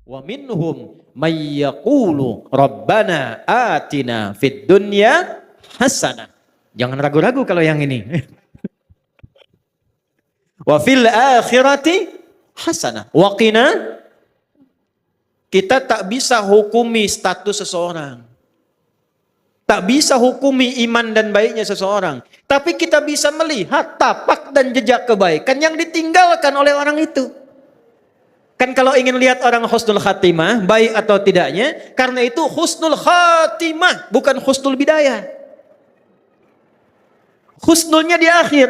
Wa minhum may yaqulu rabbana atina fid dunya hasanah. Jangan ragu-ragu kalau yang ini. Wa fil akhirati hasanah. Wa qina. Kita tak bisa hukumi status seseorang. Tak bisa hukumi iman dan baiknya seseorang. Tapi kita bisa melihat tapak dan jejak kebaikan yang ditinggalkan oleh orang itu. Kan kalau ingin lihat orang husnul khatimah, baik atau tidaknya, karena itu husnul khatimah, bukan husnul bidayah. Husnulnya di akhir.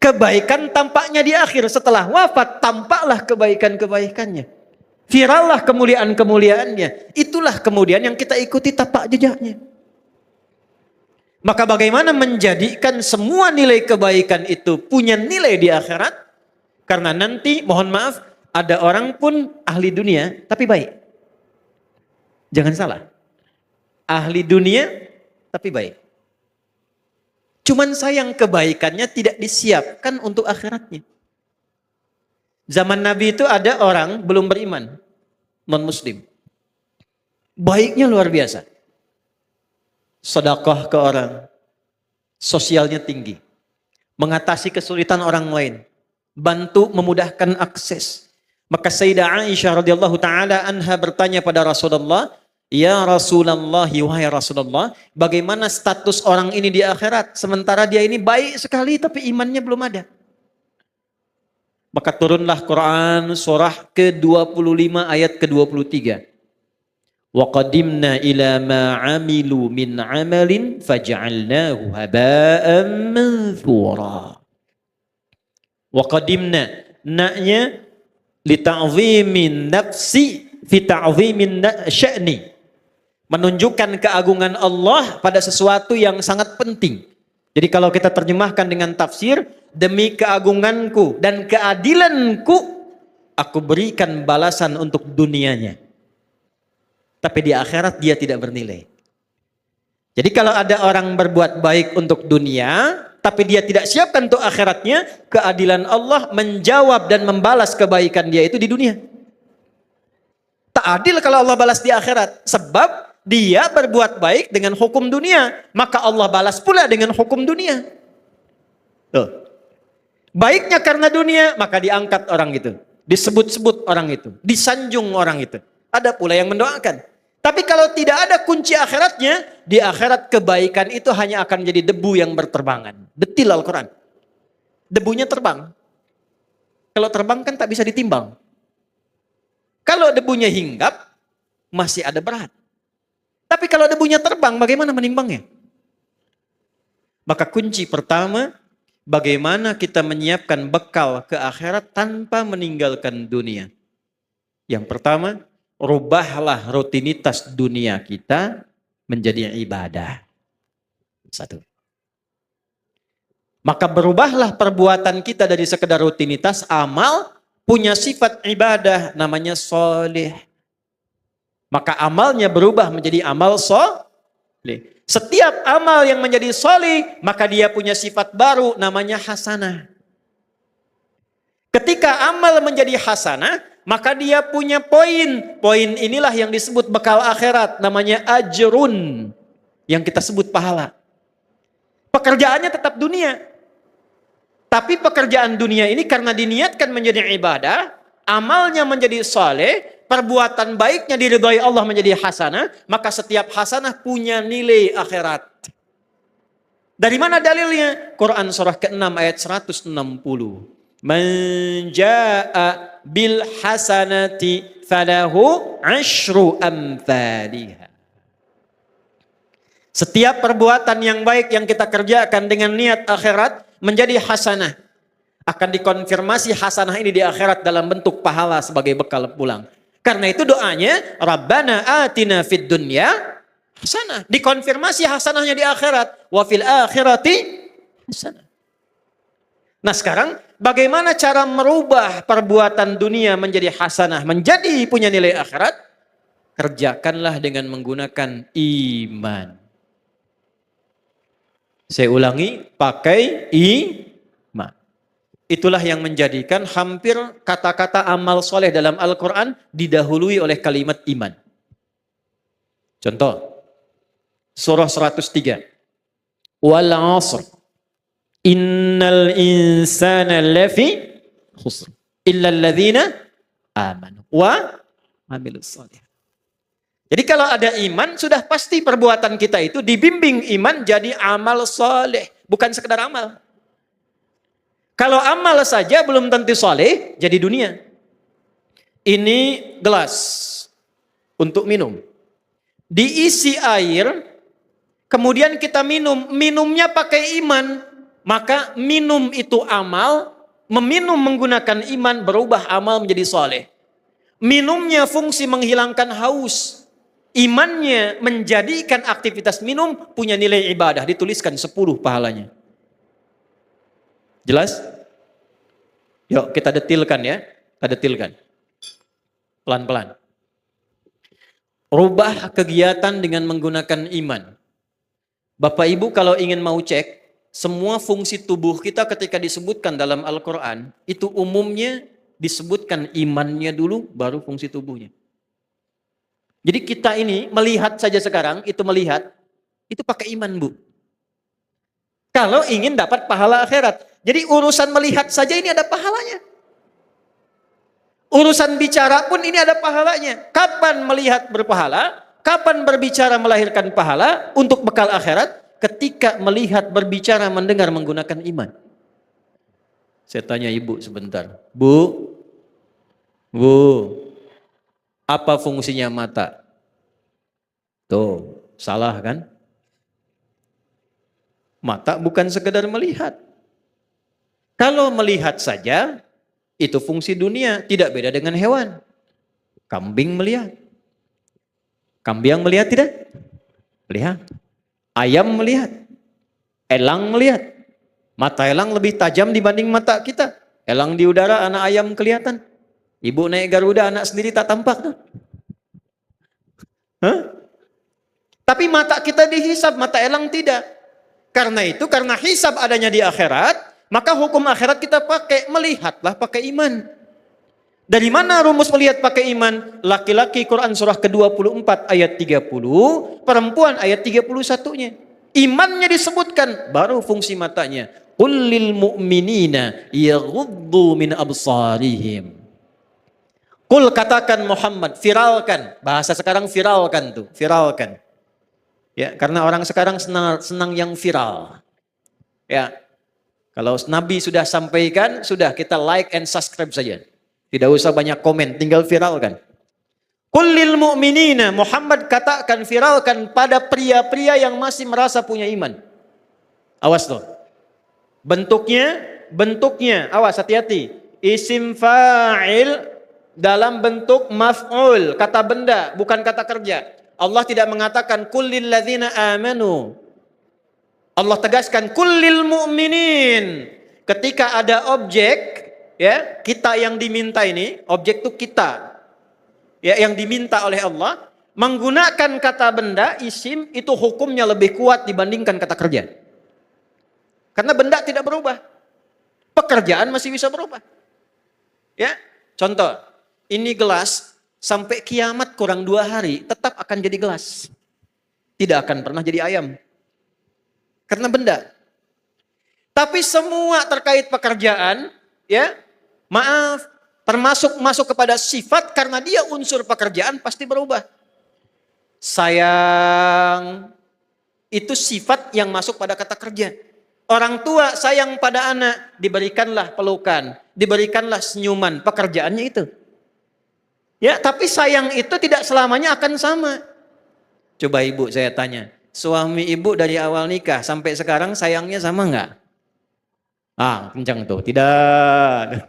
Kebaikan tampaknya di akhir. Setelah wafat, tampaklah kebaikan-kebaikannya. Virallah kemuliaan-kemuliaannya. Itulah kemudian yang kita ikuti tapak jejaknya. Maka bagaimana menjadikan semua nilai kebaikan itu punya nilai di akhirat? Karena nanti, mohon maaf, ada orang pun ahli dunia tapi baik. Jangan salah. Ahli dunia tapi baik. Cuman sayang kebaikannya tidak disiapkan untuk akhiratnya. Zaman Nabi itu ada orang belum beriman, non-muslim. Baiknya luar biasa. Sedekah ke orang. Sosialnya tinggi. Mengatasi kesulitan orang lain. Bantu memudahkan akses. Maka Sayyidah Aisyah radhiyallahu taala anha bertanya pada Rasulullah, "Ya Rasulullah, wahai Rasulullah, bagaimana status orang ini di akhirat sementara dia ini baik sekali tapi imannya belum ada?" Maka turunlah Quran surah ke-25 ayat ke-23. Wa qadimna ila ma 'amilu min 'amalin faj'alnahu haba'an manthura. Wa qadimna, naknya li ta'zimin nafsi fi ta'zimin sya'ni. Menunjukkan keagungan Allah pada sesuatu yang sangat penting. Jadi kalau kita terjemahkan dengan tafsir, demi keagunganku dan keadilanku, aku berikan balasan untuk dunianya. Tapi di akhirat dia tidak bernilai. Jadi kalau ada orang berbuat baik untuk dunia, tapi dia tidak siapkan untuk akhiratnya, keadilan Allah menjawab dan membalas kebaikan dia itu di dunia. Tak adil kalau Allah balas di akhirat. Sebab dia berbuat baik dengan hukum dunia, maka Allah balas pula dengan hukum dunia. Tuh. Baiknya karena dunia, maka diangkat orang itu. Disebut-sebut orang itu. Disanjung orang itu. Ada pula yang mendoakan. Tapi kalau tidak ada kunci akhiratnya, di akhirat kebaikan itu hanya akan menjadi debu yang berterbangan. Detil Al-Quran. Debunya terbang. Kalau terbang kan tak bisa ditimbang. Kalau debunya hinggap, masih ada berat. Tapi kalau debunya terbang, bagaimana menimbangnya? Maka kunci pertama, bagaimana kita menyiapkan bekal ke akhirat tanpa meninggalkan dunia. Yang pertama, rubahlah rutinitas dunia kita menjadi ibadah. Satu. Maka berubahlah perbuatan kita dari sekedar rutinitas amal, punya sifat ibadah, namanya soleh. Maka amalnya berubah menjadi amal soleh. Setiap amal yang menjadi soleh, maka dia punya sifat baru, namanya hasanah. Ketika amal menjadi hasanah, maka dia punya poin. Poin inilah yang disebut bekal akhirat, namanya ajrun. Yang kita sebut pahala. Pekerjaannya tetap dunia. Tapi pekerjaan dunia ini karena diniatkan menjadi ibadah, amalnya menjadi saleh, perbuatan baiknya diridhai Allah menjadi hasanah, maka setiap hasanah punya nilai akhirat. Dari mana dalilnya? Quran surah ke-6 ayat 160. Man jaa'a bil hasanati falahu 'asyru amthaliha. Setiap perbuatan yang baik yang kita kerjakan dengan niat akhirat menjadi hasanah. Akan dikonfirmasi hasanah ini di akhirat dalam bentuk pahala sebagai bekal pulang. Karena itu doanya, Rabbana atina fid dunya hasanah. Dikonfirmasi hasanahnya di akhirat. Wa fil akhirati hasanah. Nah sekarang bagaimana cara merubah perbuatan dunia menjadi hasanah, menjadi punya nilai akhirat? Kerjakanlah dengan menggunakan iman. Saya ulangi, pakai iman. Itulah yang menjadikan hampir kata-kata amal soleh dalam Al-Quran didahului oleh kalimat iman. Contoh, surah 103. Wal 'asr. Innal insana lafi khusr. Illa alladhina amanu wa amilus soleh. Jadi kalau ada iman, sudah pasti perbuatan kita itu dibimbing iman jadi amal soleh. Bukan sekedar amal. Kalau amal saja belum tentu soleh, jadi dunia. Ini gelas untuk minum. Diisi air, kemudian kita minum. Minumnya pakai iman. Maka minum itu amal, meminum menggunakan iman berubah amal menjadi soleh. Minumnya fungsi menghilangkan haus. Imannya menjadikan aktivitas minum punya nilai ibadah. Dituliskan 10 pahalanya. Jelas? Yuk kita detilkan ya. Kita detilkan. Pelan-pelan. Rubah kegiatan dengan menggunakan iman. Bapak Ibu kalau ingin mau cek, semua fungsi tubuh kita ketika disebutkan dalam Al-Quran, itu umumnya disebutkan imannya dulu, baru fungsi tubuhnya. Jadi kita ini melihat saja sekarang, itu pakai iman Bu. Kalau ingin dapat pahala akhirat. Jadi urusan melihat saja ini ada pahalanya. Urusan bicara pun ini ada pahalanya. Kapan melihat berpahala? Kapan berbicara melahirkan pahala untuk bekal akhirat? Ketika melihat, berbicara, mendengar menggunakan iman. Saya tanya ibu sebentar. Bu, apa fungsinya mata? Tuh, salah kan? Mata bukan sekedar melihat. Kalau melihat saja, itu fungsi dunia, tidak beda dengan hewan. Kambing melihat. Kambing melihat tidak? Melihat. Ayam melihat. Elang melihat. Mata elang lebih tajam dibanding mata kita. Elang di udara, anak ayam kelihatan. Ibu naik Garuda, anak sendiri tak tampak. Hah? Tapi mata kita dihisab, mata elang tidak. Karena itu, karena hisab adanya di akhirat, maka hukum akhirat kita pakai, melihatlah pakai iman. Dari mana rumus melihat pakai iman? Laki-laki Quran surah ke-24 ayat 30, perempuan ayat 31-nya. Imannya disebutkan, baru fungsi matanya. Qul lil mu'minina yaghuddu min absarihim. Qul katakan Muhammad, viralkan. Bahasa sekarang viralkan tuh, viralkan. Ya, karena orang sekarang senang yang viral. Ya. Kalau Nabi sudah sampaikan, sudah kita like and subscribe saja. Tidak usah banyak komen, tinggal viralkan. Qul lil mu'minina, Muhammad katakan, viralkan pada pria-pria yang masih merasa punya iman. Awas loh. Bentuknya, awas hati-hati. Isim fa'il dalam bentuk maf'ul, kata benda, bukan kata kerja. Allah tidak mengatakan qul lil ladzina amanu. Allah tegaskan kullil mu'minin. Ketika ada objek, ya, kita yang diminta ini, objek itu kita. Ya, yang diminta oleh Allah, menggunakan kata benda, isim, itu hukumnya lebih kuat dibandingkan kata kerja. Karena benda tidak berubah. Pekerjaan masih bisa berubah. Ya, contoh, ini gelas sampai kiamat kurang 2 hari tetap akan jadi gelas. Tidak akan pernah jadi ayam. Karena benda. Tapi semua terkait pekerjaan, ya, maaf, termasuk masuk kepada sifat karena dia unsur pekerjaan pasti berubah. Sayang, itu sifat yang masuk pada kata kerja. Orang tua sayang pada anak, diberikanlah pelukan, diberikanlah senyuman, pekerjaannya itu. Ya, tapi sayang itu tidak selamanya akan sama. Coba ibu saya tanya. Suami ibu dari awal nikah sampai sekarang sayangnya sama enggak? Ah, kencang tuh. Tidak.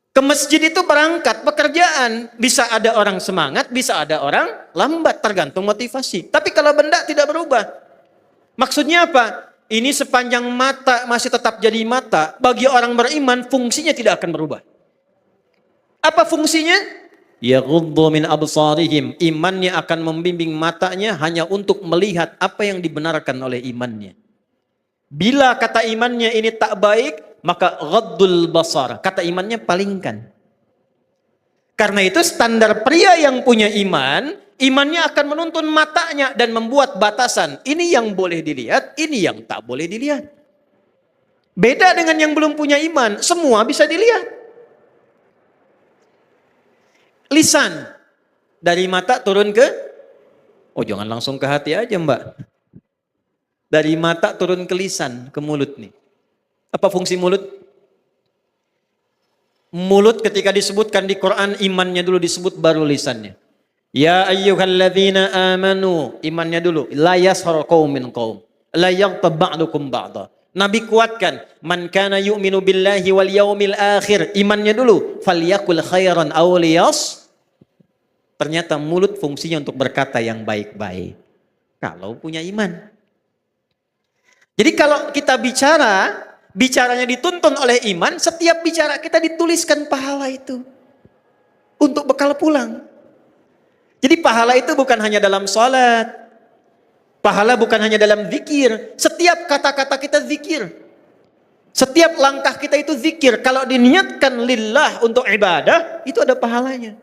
Ke masjid itu berangkat pekerjaan. Bisa ada orang semangat, bisa ada orang lambat. Tergantung motivasi. Tapi kalau benda tidak berubah. Maksudnya apa? Ini sepanjang mata masih tetap jadi mata. Bagi orang beriman fungsinya tidak akan berubah. Apa fungsinya? Yaghuddu min absarihim. Imannya akan membimbing matanya hanya untuk melihat apa yang dibenarkan oleh imannya. Bila kata imannya ini tak baik, maka ghaddul basar. Kata imannya palingkan. Karena itu standar pria yang punya iman, imannya akan menuntun matanya dan membuat batasan. Ini yang boleh dilihat, ini yang tak boleh dilihat. Beda dengan yang belum punya iman, semua bisa dilihat. Lisan, dari mata turun ke, oh jangan langsung ke hati aja mbak. Dari mata turun ke lisan, ke mulut nih. Apa fungsi mulut? Mulut ketika disebutkan di Quran, imannya dulu disebut baru lisannya. Ya ayyuhalladzina amanu, imannya dulu. La yashar qaumin qaum. La yaghtab ba'dukum ba'da. Nabi kuatkan, man kana yu'minu billahi wal yaumil akhir, imannya dulu. Falyakul khairan aw liyas. Ternyata mulut fungsinya untuk berkata yang baik-baik. Kalau punya iman. Jadi kalau kita bicaranya dituntun oleh iman, setiap bicara kita dituliskan pahala itu. Untuk bekal pulang. Jadi pahala itu bukan hanya dalam sholat. Pahala bukan hanya dalam zikir. Setiap kata-kata kita zikir. Setiap langkah kita itu zikir. Kalau diniatkan lillah untuk ibadah, itu ada pahalanya.